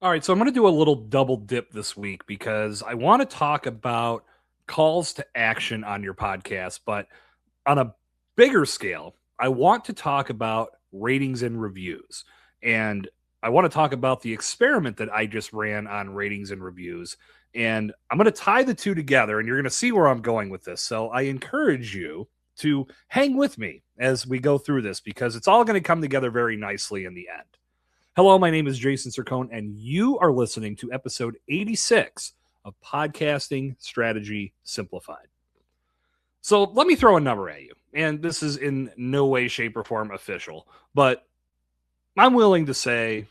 All right, so I'm going to do a little double dip this week because I want to talk about calls to action on your podcast, but on a bigger scale, I want to talk about ratings and reviews. And I want to talk about the experiment that I just ran on ratings and reviews. And I'm going to tie the two together, and you're going to see where I'm going with this. So I encourage you to hang with me as we go through this because it's all going to come together very nicely in the end. Hello, my name is Jason Sircone, and you are listening to episode 86 of Podcasting Strategy Simplified. So let me throw a number at you, and this is in no way, shape, or form official, but I'm willing to say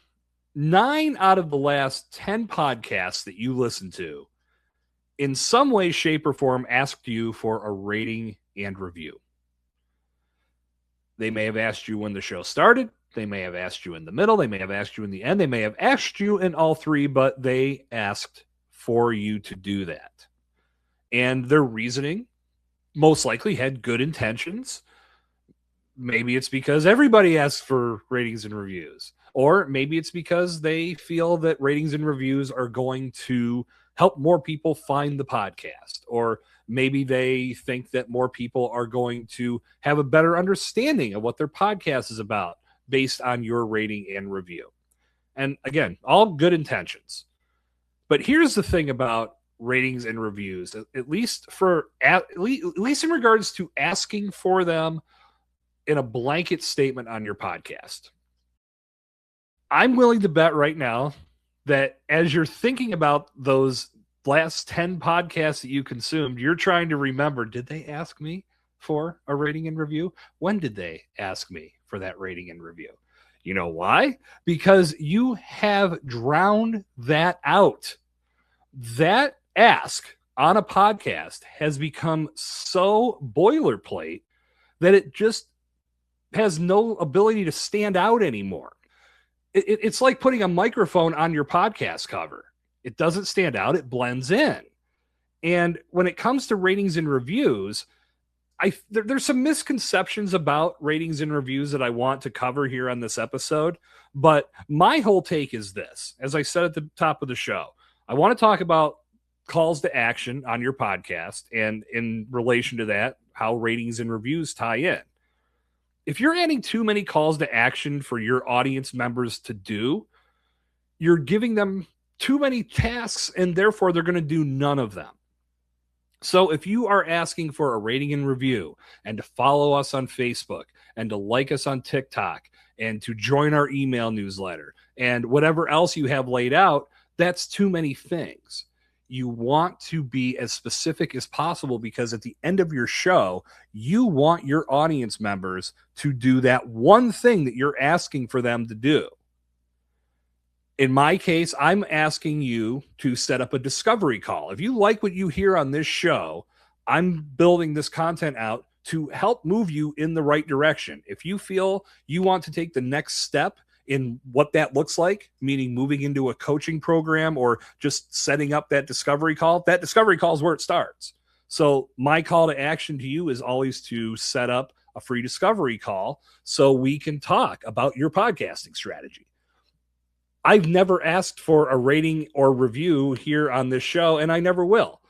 9 out of the last 10 podcasts that you listen to in some way, shape, or form asked you for a rating and review. They may have asked you when the show started. They may have asked you in the middle. They may have asked you in the end. They may have asked you in all three, but they asked for you to do that. And their reasoning most likely had good intentions. Maybe it's because everybody asks for ratings and reviews. Or maybe it's because they feel that ratings and reviews are going to help more people find the podcast. Or maybe they think that more people are going to have a better understanding of what their podcast is about based on your rating and review. And again, all good intentions. But here's the thing about ratings and reviews, at least in regards to asking for them in a blanket statement on your podcast. I'm willing to bet right now that as you're thinking about those last 10 podcasts that you consumed, you're trying to remember, did they ask me for a rating and review? When did they ask me for that rating and review? You know why? Because you have drowned that out. That ask on a podcast has become so boilerplate that it just has no ability to stand out anymore. It's like putting a microphone on your podcast cover. It doesn't stand out, it blends in. And when it comes to ratings and reviews, there's some misconceptions about ratings and reviews that I want to cover here on this episode. But my whole take is this. As I said at the top of the show, I want to talk about calls to action on your podcast, and in relation to that, how ratings and reviews tie in. If you're adding too many calls to action for your audience members to do, you're giving them too many tasks, and therefore they're going to do none of them. So if you are asking for a rating and review, and to follow us on Facebook, and to like us on TikTok, and to join our email newsletter, and whatever else you have laid out, that's too many things. You want to be as specific as possible because at the end of your show, you want your audience members to do that one thing that you're asking for them to do. In my case, I'm asking you to set up a discovery call. If you like what you hear on this show, I'm building this content out to help move you in the right direction. If you feel you want to take the next step in what that looks like, meaning moving into a coaching program or just setting up that discovery call is where it starts. So my call to action to you is always to set up a free discovery call so we can talk about your podcasting strategy. I've never asked for a rating or review here on this show, and I never will.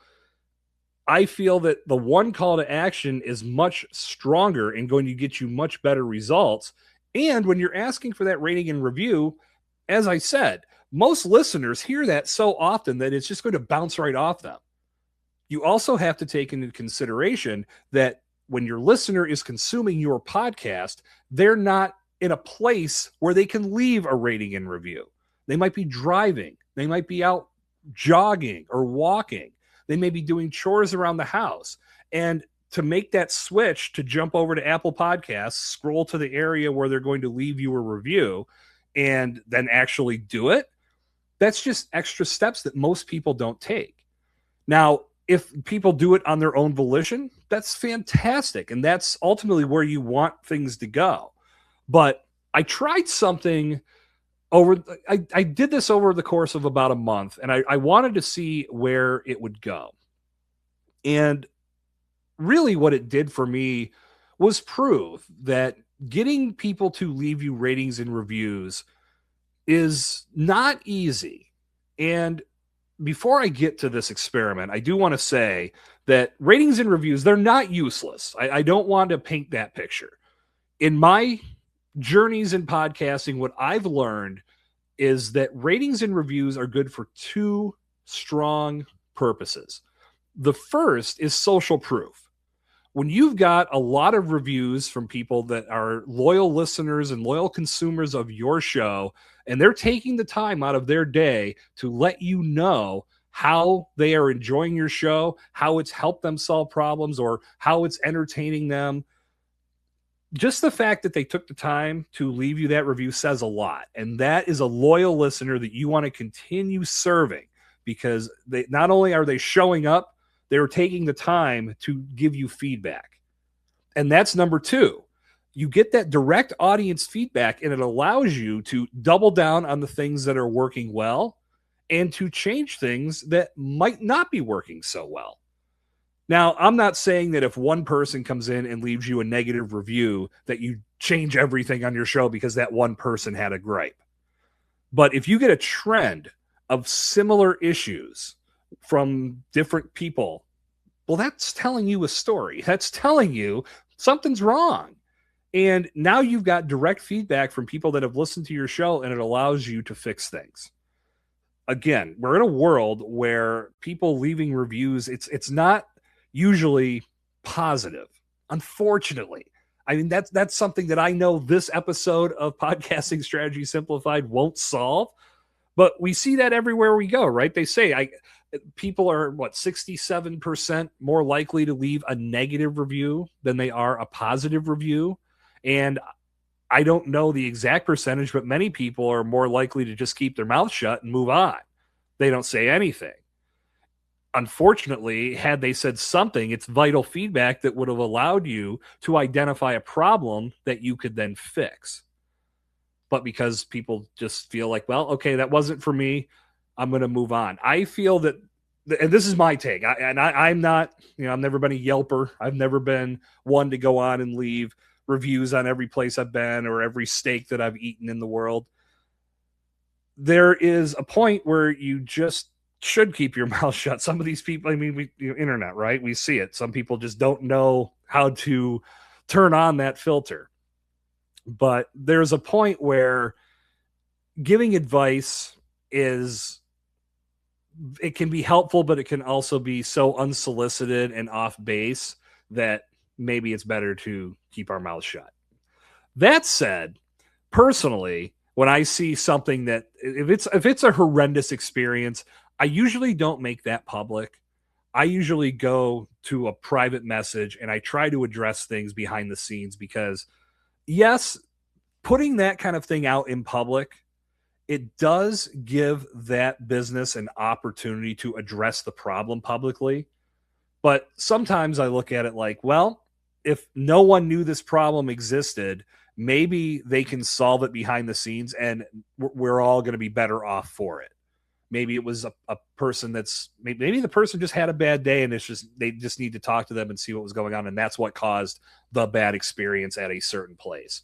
I feel that the one call to action is much stronger and going to get you much better results. And when you're asking for that rating and review, as I said, most listeners hear that so often that it's just going to bounce right off them. You also have to take into consideration that when your listener is consuming your podcast, they're not in a place where they can leave a rating and review. They might be driving. They might be out jogging or walking. They may be doing chores around the house. And to make that switch to jump over to Apple Podcasts, scroll to the area where they're going to leave you a review, and then actually do it, that's just extra steps that most people don't take. Now, if people do it on their own volition, that's fantastic. And that's ultimately where you want things to go. But I tried something I did this over the course of about a month, and I wanted to see where it would go. And really what it did for me was prove that getting people to leave you ratings and reviews is not easy. And before I get to this experiment, I do want to say that ratings and reviews, they're not useless. I don't want to paint that picture. In my journeys in podcasting, what I've learned is that ratings and reviews are good for two strong purposes. The first is social proof. When you've got a lot of reviews from people that are loyal listeners and loyal consumers of your show, and they're taking the time out of their day to let you know how they are enjoying your show, how it's helped them solve problems, or how it's entertaining them, just the fact that they took the time to leave you that review says a lot. And that is a loyal listener that you want to continue serving, because they not only are they showing up, they're taking the time to give you feedback. And that's number two. You get that direct audience feedback, and it allows you to double down on the things that are working well and to change things that might not be working so well. Now, I'm not saying that if one person comes in and leaves you a negative review that you change everything on your show because that one person had a gripe. But if you get a trend of similar issues from different people, well, that's telling you a story. That's telling you something's wrong. And now you've got direct feedback from people that have listened to your show, and it allows you to fix things. Again, we're in a world where people leaving reviews, it's not usually positive, unfortunately. I mean, that's something that I know this episode of Podcasting Strategy Simplified won't solve, but we see that everywhere we go, right? They say people are 67% more likely to leave a negative review than they are a positive review. And I don't know the exact percentage, but many people are more likely to just keep their mouth shut and move on. They don't say anything. Unfortunately, had they said something, it's vital feedback that would have allowed you to identify a problem that you could then fix. But because people just feel like, well, okay, that wasn't for me, I'm going to move on. I feel that, and this is my take, I'm not, I've never been a Yelper. I've never been one to go on and leave reviews on every place I've been or every steak that I've eaten in the world. There is a point where you just should keep your mouth shut. Some of these people, I mean, internet, right? We see it. Some people just don't know how to turn on that filter. But there's a point where giving advice it can be helpful, but it can also be so unsolicited and off base that maybe it's better to keep our mouths shut. That said, personally, when I see something that if it's a horrendous experience, I usually don't make that public. I usually go to a private message and I try to address things behind the scenes, because yes, putting that kind of thing out in public, it does give that business an opportunity to address the problem publicly. But sometimes I look at it like, well, if no one knew this problem existed, maybe they can solve it behind the scenes and we're all going to be better off for it. Maybe it was a person maybe the person just had a bad day and they just need to talk to them and see what was going on. And that's what caused the bad experience at a certain place.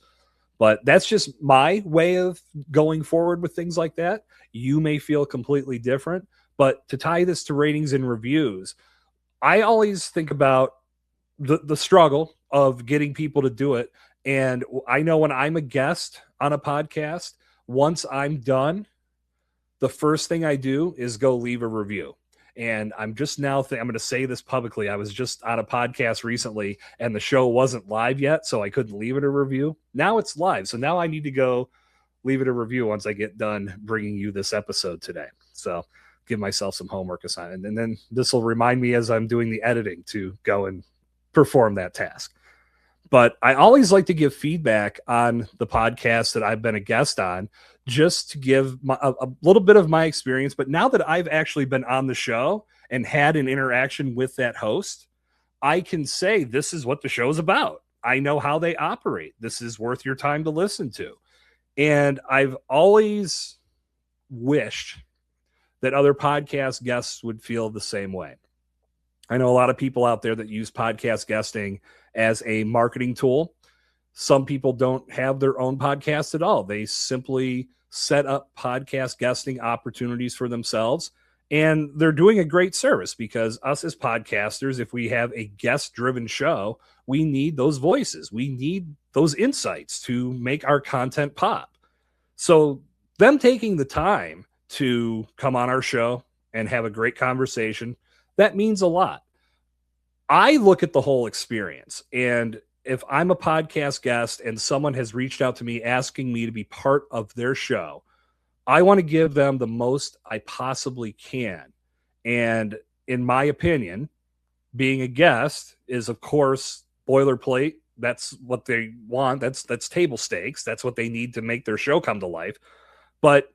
But that's just my way of going forward with things like that. You may feel completely different, but to tie this to ratings and reviews, I always think about the struggle of getting people to do it. And I know when I'm a guest on a podcast, once I'm done, the first thing I do is go leave a review. And I'm just now I'm going to say this publicly. I was just on a podcast recently and the show wasn't live yet, so I couldn't leave it a review. Now it's live. So now I need to go leave it a review once I get done bringing you this episode today. So give myself some homework assignment. And then this will remind me as I'm doing the editing to go and perform that task. But I always like to give feedback on the podcast that I've been a guest on, just to give a little bit of my experience. But now that I've actually been on the show and had an interaction with that host, I can say, this is what the show's about. I know how they operate. This is worth your time to listen to. And I've always wished that other podcast guests would feel the same way. I know a lot of people out there that use podcast guesting as a marketing tool. Some people don't have their own podcast at all. They simply set up podcast guesting opportunities for themselves. And they're doing a great service, because us as podcasters, if we have a guest-driven show, we need those voices. We need those insights to make our content pop. So them taking the time to come on our show and have a great conversation, that means a lot. I look at the whole experience, and if I'm a podcast guest and someone has reached out to me asking me to be part of their show, I want to give them the most I possibly can. And in my opinion, being a guest is, of course, boilerplate. That's what they want. That's table stakes. That's what they need to make their show come to life. But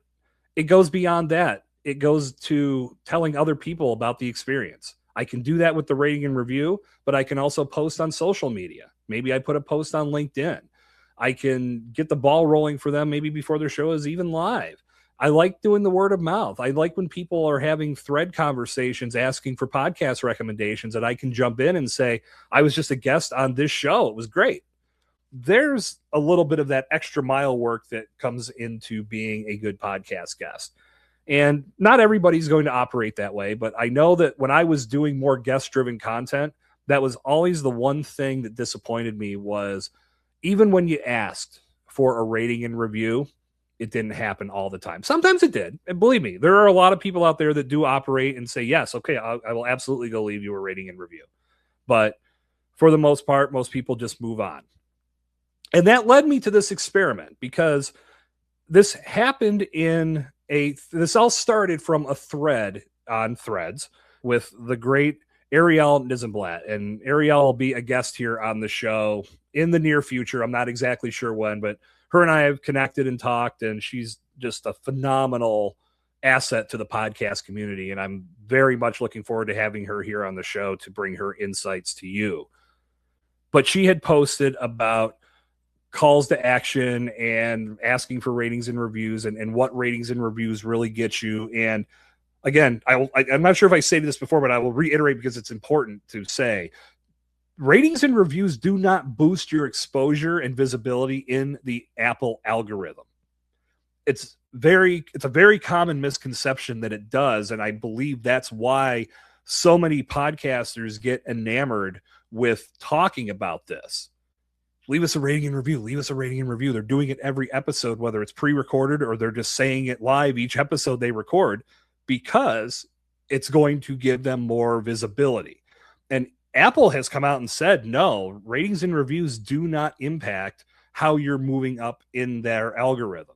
it goes beyond that. It goes to telling other people about the experience. I can do that with the rating and review, but I can also post on social media. Maybe I put a post on LinkedIn. I can get the ball rolling for them maybe before their show is even live. I like doing the word of mouth. I like when people are having thread conversations asking for podcast recommendations, and I can jump in and say, I was just a guest on this show. It was great. There's a little bit of that extra mile work that comes into being a good podcast guest. And not everybody's going to operate that way, but I know that when I was doing more guest-driven content, that was always the one thing that disappointed me, was even when you asked for a rating and review, it didn't happen all the time. Sometimes it did. And believe me, there are a lot of people out there that do operate and say, yes, okay, I will absolutely go leave you a rating and review. But for the most part, most people just move on. And that led me to this experiment, because this happened this all started from a thread on Threads with the great Ariel Nizenblatt. And Ariel will be a guest here on the show in the near future. I'm not exactly sure when, but her and I have connected and talked, and she's just a phenomenal asset to the podcast community. And I'm very much looking forward to having her here on the show to bring her insights to you. But she had posted about calls to action and asking for ratings and reviews, and what ratings and reviews really get you. And again, I'm not sure if I stated this before, but I will reiterate because it's important to say, ratings and reviews do not boost your exposure and visibility in the Apple algorithm. It's a very common misconception that it does. And I believe that's why so many podcasters get enamored with talking about this. Leave us a rating and review. Leave us a rating and review. They're doing it every episode, whether it's pre-recorded or they're just saying it live each episode they record, because it's going to give them more visibility. And Apple has come out and said, no, ratings and reviews do not impact how you're moving up in their algorithm.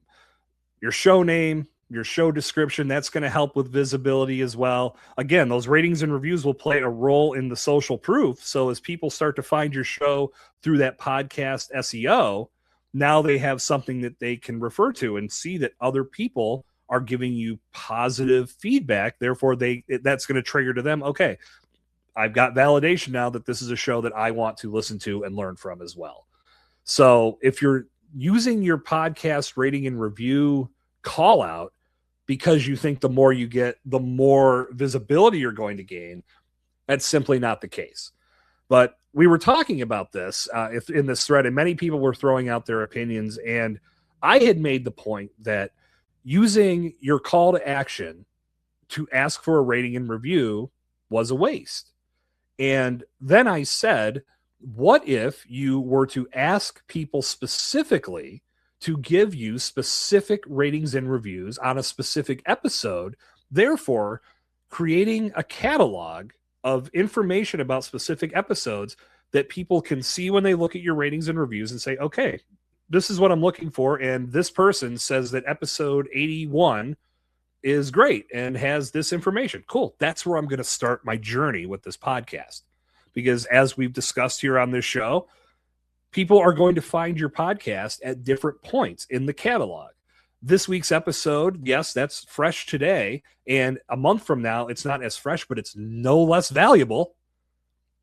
Your show name, your show description, that's going to help with visibility as well. Again, those ratings and reviews will play a role in the social proof. So as people start to find your show through that podcast SEO, now they have something that they can refer to and see that other people are giving you positive feedback. Therefore, that's going to trigger to them, okay, I've got validation now that this is a show that I want to listen to and learn from as well. So if you're using your podcast rating and review call out because you think the more you get, the more visibility you're going to gain, that's simply not the case. But we were talking about this in this thread, and many people were throwing out their opinions. And I had made the point that using your call to action to ask for a rating and review was a waste. And then I said, what if you were to ask people specifically to give you specific ratings and reviews on a specific episode, therefore creating a catalog of information about specific episodes that people can see when they look at your ratings and reviews and say, okay, this is what I'm looking for. And this person says that episode 81 is great and has this information. Cool. That's where I'm going to start my journey with this podcast. Because as we've discussed here on this show, people are going to find your podcast at different points in the catalog. This week's episode, yes, that's fresh today. And a month from now, it's not as fresh, but it's no less valuable.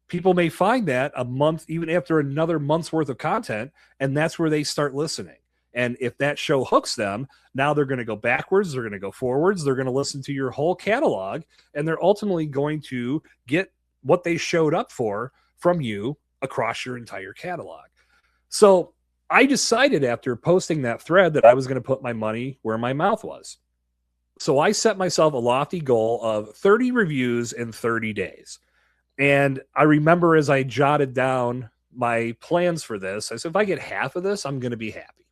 People may find that a month, even after another month's worth of content, and that's where they start listening. And if that show hooks them, now they're going to go backwards, they're going to go forwards, they're going to listen to your whole catalog, and they're ultimately going to get what they showed up for from you across your entire catalog. So I decided after posting that thread that I was going to put my money where my mouth was. So I set myself a lofty goal of 30 reviews in 30 days. And I remember as I jotted down my plans for this, I said, if I get half of this, I'm going to be happy.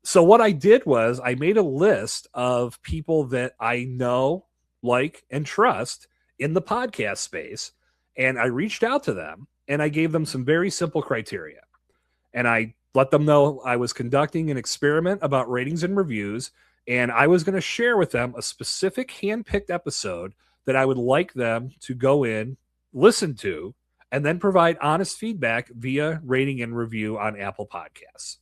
So what I did was I made a list of people that I know, like, and trust in the podcast space. And I reached out to them and I gave them some very simple criteria. And I let them know I was conducting an experiment about ratings and reviews. And I was going to share with them a specific hand-picked episode that I would like them to go in, listen to, and then provide honest feedback via rating and review on Apple Podcasts.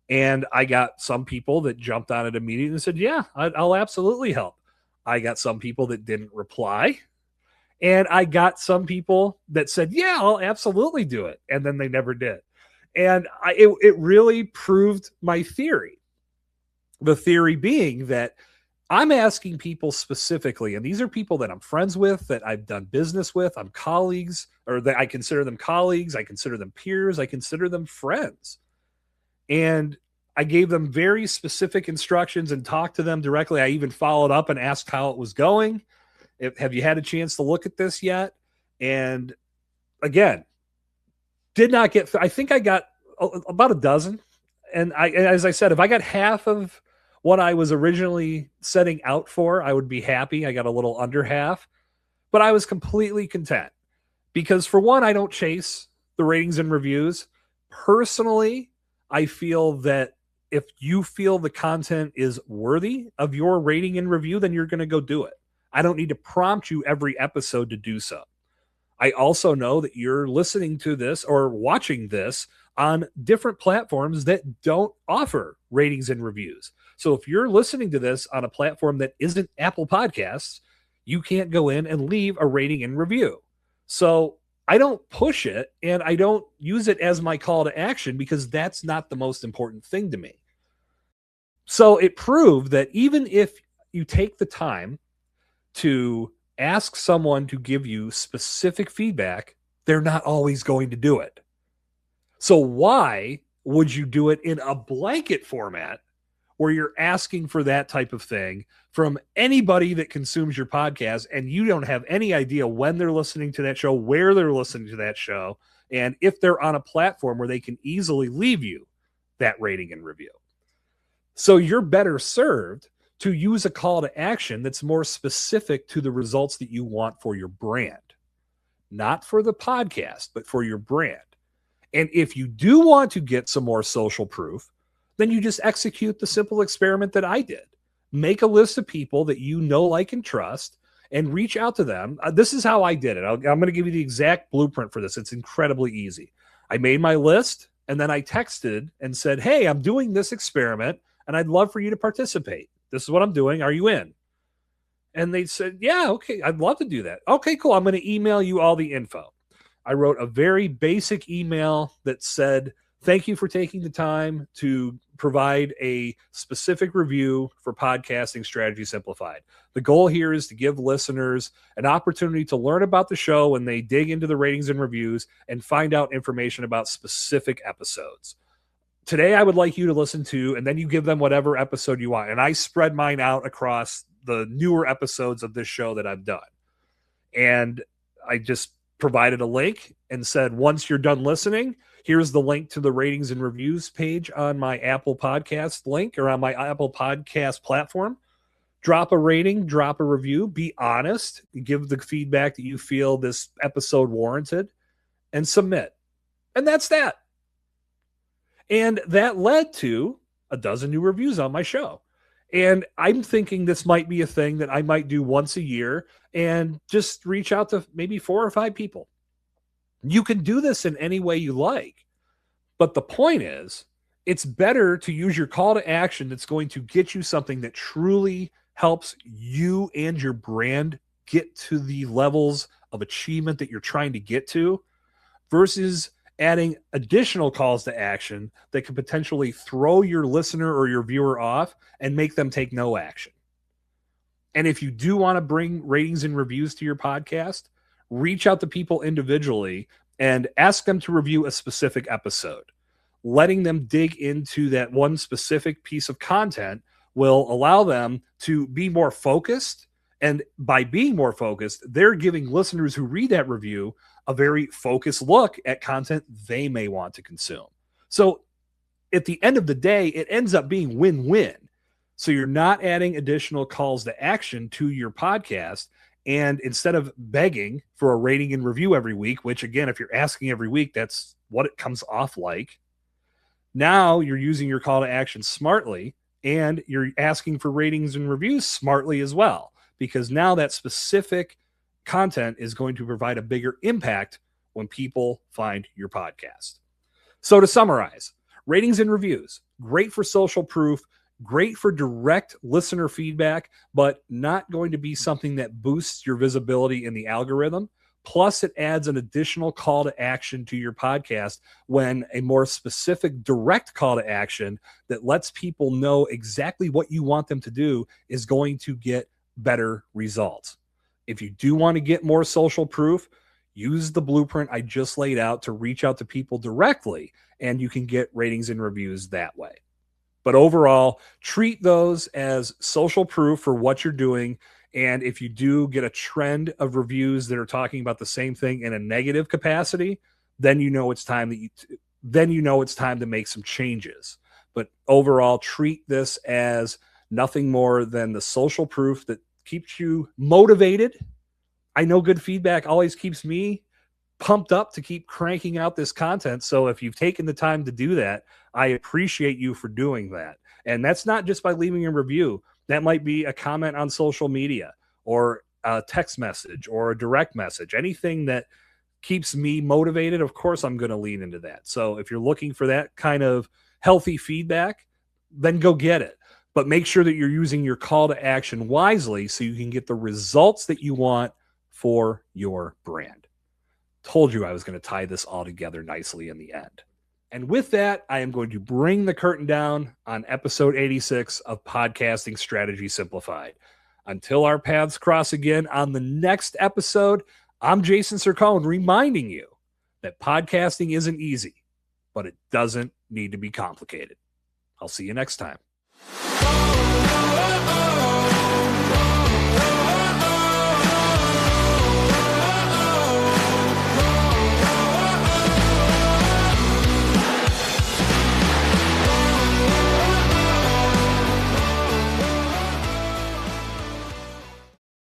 And I got some people that jumped on it immediately and said, yeah, I'll absolutely help. I got some people that didn't reply. And I got some people that said, yeah, I'll absolutely do it. And then they never did. And it really proved my theory. The theory being that I'm asking people specifically, and these are people that I'm friends with, that I've done business with, I'm colleagues, or that I consider them colleagues, I consider them peers, I consider them friends. And I gave them very specific instructions and talked to them directly. I even followed up and asked how it was going. Have you had a chance to look at this yet? And again, did not get, I think I got about a dozen. And as I said, if I got half of what I was originally setting out for, I would be happy. I got a little under half, but I was completely content because, for one, I don't chase the ratings and reviews. Personally, I feel that if you feel the content is worthy of your rating and review, then you're going to go do it. I don't need to prompt you every episode to do so. I also know that you're listening to this or watching this on different platforms that don't offer ratings and reviews. So if you're listening to this on a platform that isn't Apple Podcasts, you can't go in and leave a rating and review. So I don't push it and I don't use it as my call to action because that's not the most important thing to me. So it proved that even if you take the time to ask someone to give you specific feedback, they're not always going to do it. So why would you do it in a blanket format where you're asking for that type of thing from anybody that consumes your podcast and you don't have any idea when they're listening to that show, where they're listening to that show, and if they're on a platform where they can easily leave you that rating and review? So you're better served to use a call to action that's more specific to the results that you want for your brand. Not for the podcast, but for your brand. And if you do want to get some more social proof, then you just execute the simple experiment that I did. Make a list of people that you know, like, and trust, and reach out to them. This is how I did it. I'm going to give you the exact blueprint for this. It's incredibly easy. I made my list, and then I texted and said, hey, I'm doing this experiment, and I'd love for you to participate. This is what I'm doing. Are you in? And they said, yeah, okay, I'd love to do that. Okay, cool. I'm going to email you all the info. I wrote a very basic email that said, thank you for taking the time to provide a specific review for Podcasting Strategy Simplified. The goal here is to give listeners an opportunity to learn about the show when they dig into the ratings and reviews and find out information about specific episodes. Today, I would like you to listen to, and then you give them whatever episode you want. And I spread mine out across the newer episodes of this show that I've done. And I just provided a link and said, once you're done listening, here's the link to the ratings and reviews page on my Apple Podcast link or on my Apple Podcast platform. Drop a rating, drop a review, be honest, give the feedback that you feel this episode warranted, and submit. And that's that. And that led to a dozen new reviews on my show. And I'm thinking this might be a thing that I might do once a year and just reach out to maybe 4 or 5 people. You can do this in any way you like. But the point is, it's better to use your call to action that's going to get you something that truly helps you and your brand get to the levels of achievement that you're trying to get to versus adding additional calls to action that could potentially throw your listener or your viewer off and make them take no action. And if you do want to bring ratings and reviews to your podcast, reach out to people individually and ask them to review a specific episode. letting them dig into that one specific piece of content will allow them to be more focused. And by being more focused, they're giving listeners who read that review a very focused look at content they may want to consume. So at the end of the day, it ends up being win-win. So you're not adding additional calls to action to your podcast. And instead of begging for a rating and review every week, which again, if you're asking every week, that's what it comes off like. Now you're using your call to action smartly, and you're asking for ratings and reviews smartly as well, because now that specific content is going to provide a bigger impact when people find your podcast. So to summarize, ratings and reviews, great for social proof, great for direct listener feedback, but not going to be something that boosts your visibility in the algorithm. Plus, it adds an additional call to action to your podcast when a more specific direct call to action that lets people know exactly what you want them to do is going to get better results. If you do want to get more social proof, use the blueprint I just laid out to reach out to people directly, and you can get ratings and reviews that way. But overall, treat those as social proof for what you're doing. And if you do get a trend of reviews that are talking about the same thing in a negative capacity, then you know it's time to make some changes. But overall, treat this as nothing more than the social proof that keeps you motivated. I know good feedback always keeps me pumped up to keep cranking out this content. So if you've taken the time to do that, I appreciate you for doing that. And that's not just by leaving a review. That might be a comment on social media or a text message or a direct message, anything that keeps me motivated. Of course, I'm going to lean into that. So if you're looking for that kind of healthy feedback, then go get it. But make sure that you're using your call to action wisely so you can get the results that you want for your brand. Told you I was going to tie this all together nicely in the end. And with that, I am going to bring the curtain down on episode 86 of Podcasting Strategy Simplified. Until our paths cross again on the next episode, I'm Jason Sircone reminding you that podcasting isn't easy, but it doesn't need to be complicated. I'll see you next time.